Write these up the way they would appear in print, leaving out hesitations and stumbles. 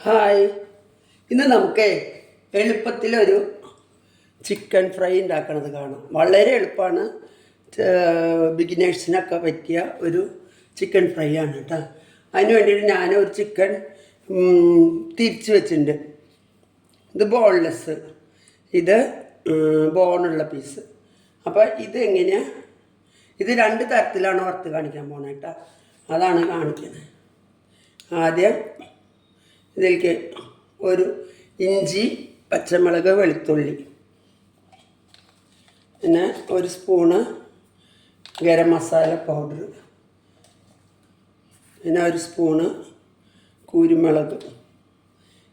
Hi, ഇന്ന് നമുക്ക് എളുപ്പത്തിലൊരു chicken fry ഉണ്ടാക്കണത് കാണാം. വളരെ എളുപ്പമാണ്. ബിഗിനേഴ്സിനൊക്കെ പറ്റിയ ഒരു ചിക്കൻ ഫ്രൈ ആണ് കേട്ടോ. അതിന് വേണ്ടിയിട്ട് ഞാനൊരു ചിക്കൻ തിരിച്ച് വെച്ചിട്ടുണ്ട്. ഇത് ബോൺലെസ്, ഇത് ബോണുള്ള പീസ്. അപ്പോൾ ഇതെങ്ങനെയാണ്, ഇത് രണ്ട് തരത്തിലാണ് വറുത്ത് കാണിക്കാൻ പോകുന്നത് കേട്ടോ. അതാണ് കാണിക്കുന്നത്. ആദ്യം ഇതിലേക്ക് ഒരു ഇഞ്ചി, പച്ചമുളക്, വെളുത്തുള്ളി, പിന്നെ ഒരു സ്പൂണ് ഗരം മസാല പൗഡർ, പിന്നെ ഒരു സ്പൂണ് കുരുമുളക്.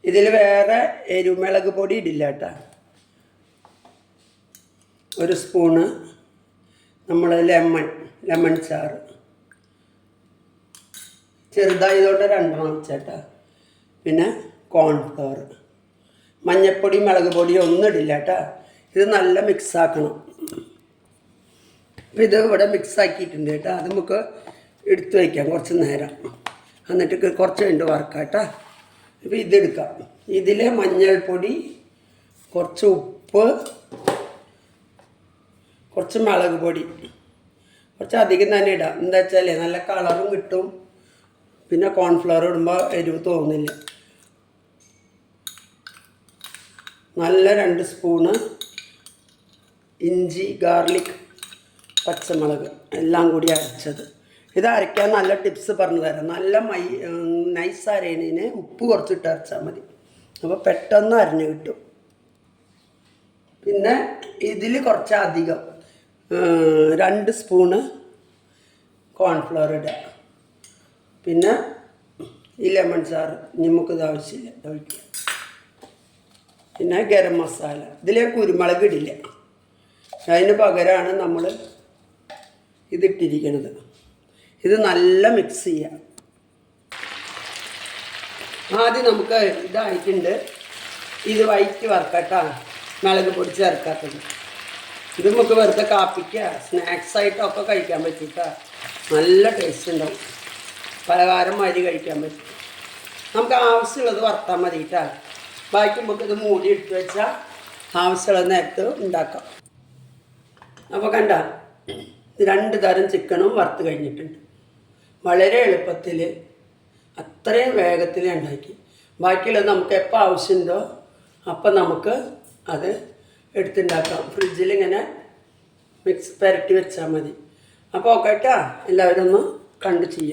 ഇതിൽ വേറെ എരുമുളക് പൊടി ഇടില്ല കേട്ടോ. ഒരു സ്പൂണ് നമ്മൾ ലെമൺ ചാറ്, ചെറുതായതുകൊണ്ട് രണ്ടെണ്ണം വെച്ചേട്ടാ. പിന്നെ കോൺഫ്ലവർ, മഞ്ഞൾപ്പൊടി, മുളക് പൊടി ഒന്നും ഇടില്ല കേട്ടോ. ഇത് നല്ല മിക്സാക്കണം. അപ്പോൾ ഇത് ഇവിടെ മിക്സാക്കിയിട്ടുണ്ട് കേട്ടോ. അത് നമുക്ക് എടുത്തു വയ്ക്കാം കുറച്ച് നേരം, എന്നിട്ട് കുറച്ച് കഴിഞ്ഞ് വറക്കാം കേട്ടോ. ഇപ്പോൾ ഇതെടുക്കാം. ഇതിൽ മഞ്ഞൾപ്പൊടി, കുറച്ച് ഉപ്പ്, കുറച്ച് മുളക് പൊടി, കുറച്ച് അധികം തന്നെ ഇടാം. എന്താ വെച്ചാൽ നല്ല കളറും കിട്ടും. പിന്നെ കോൺഫ്ലവർ ഇടുമ്പോൾ എരിവ് തോന്നില്ല. നല്ല 2 സ്പൂണ് ഇഞ്ചി, ഗാർലിക്, പച്ചമുളക് എല്ലാം കൂടി അരച്ചത്. ഇത് അരയ്ക്കാൻ നല്ല ടിപ്സ് പറഞ്ഞു തരാം. നല്ല നൈസ് അരയണതിന് ഉപ്പ് കുറച്ചിട്ട് അരച്ചാൽ മതി. അപ്പോൾ പെട്ടെന്ന് അരഞ്ഞ് കിട്ടും. പിന്നെ ഇതിൽ കുറച്ചധികം 2 സ്പൂണ് കോൺഫ്ലവർ ഇടുക. പിന്നെ ഈ ലെമൺ ചാറ് നമുക്കിത് ആവശ്യമില്ല, ഒഴിക്കുക. പിന്നെ ഗരം മസാല. ഇതിൽ കുരുമുളക് ഇടില്ല, അതിന് പകരമാണ് നമ്മൾ ഇതിട്ടിരിക്കുന്നത്. ഇത് നല്ല മിക്സ് ചെയ്യാം. ആദ്യം നമുക്ക് ഇതായിട്ടുണ്ട്. ഇത് വൈറ്റ് വറുക്കട്ടാ, മുളക് പൊടി ചേർക്കാത്തത്. ഇത് നമുക്ക് വെറുതെ കാപ്പിക്കുക, സ്നാക്സായിട്ടൊക്കെ കഴിക്കാൻ പറ്റൂട്ടാ. നല്ല ടേസ്റ്റ് ഉണ്ടാവും. പലഹാരം മാതിരി കഴിക്കാൻ പറ്റും. നമുക്ക് ആവശ്യമുള്ളത് വറുത്താൽ മതി കേട്ടോ. ബാക്കി നമുക്ക് ഇത് മൂടി എടുത്ത് വെച്ചാൽ ആവശ്യമുള്ള നേരത്ത് ഉണ്ടാക്കാം. അപ്പോൾ കണ്ട, 2 തരം ചിക്കനും വറുത്ത് കഴിഞ്ഞിട്ടുണ്ട്. വളരെ എളുപ്പത്തിൽ, അത്രയും വേഗത്തിൽ ഉണ്ടാക്കി. ബാക്കിയുള്ളത് നമുക്ക് എപ്പോൾ ആവശ്യമുണ്ടോ അപ്പം നമുക്ക് അത് എടുത്തുണ്ടാക്കാം. ഫ്രിഡ്ജിൽ ഇങ്ങനെ പുരട്ടി വെച്ചാൽ മതി. അപ്പോൾ ഓക്കെ കേട്ടോ, എല്ലാവരും ഒന്ന് കണ്ടു ചെയ്യാം.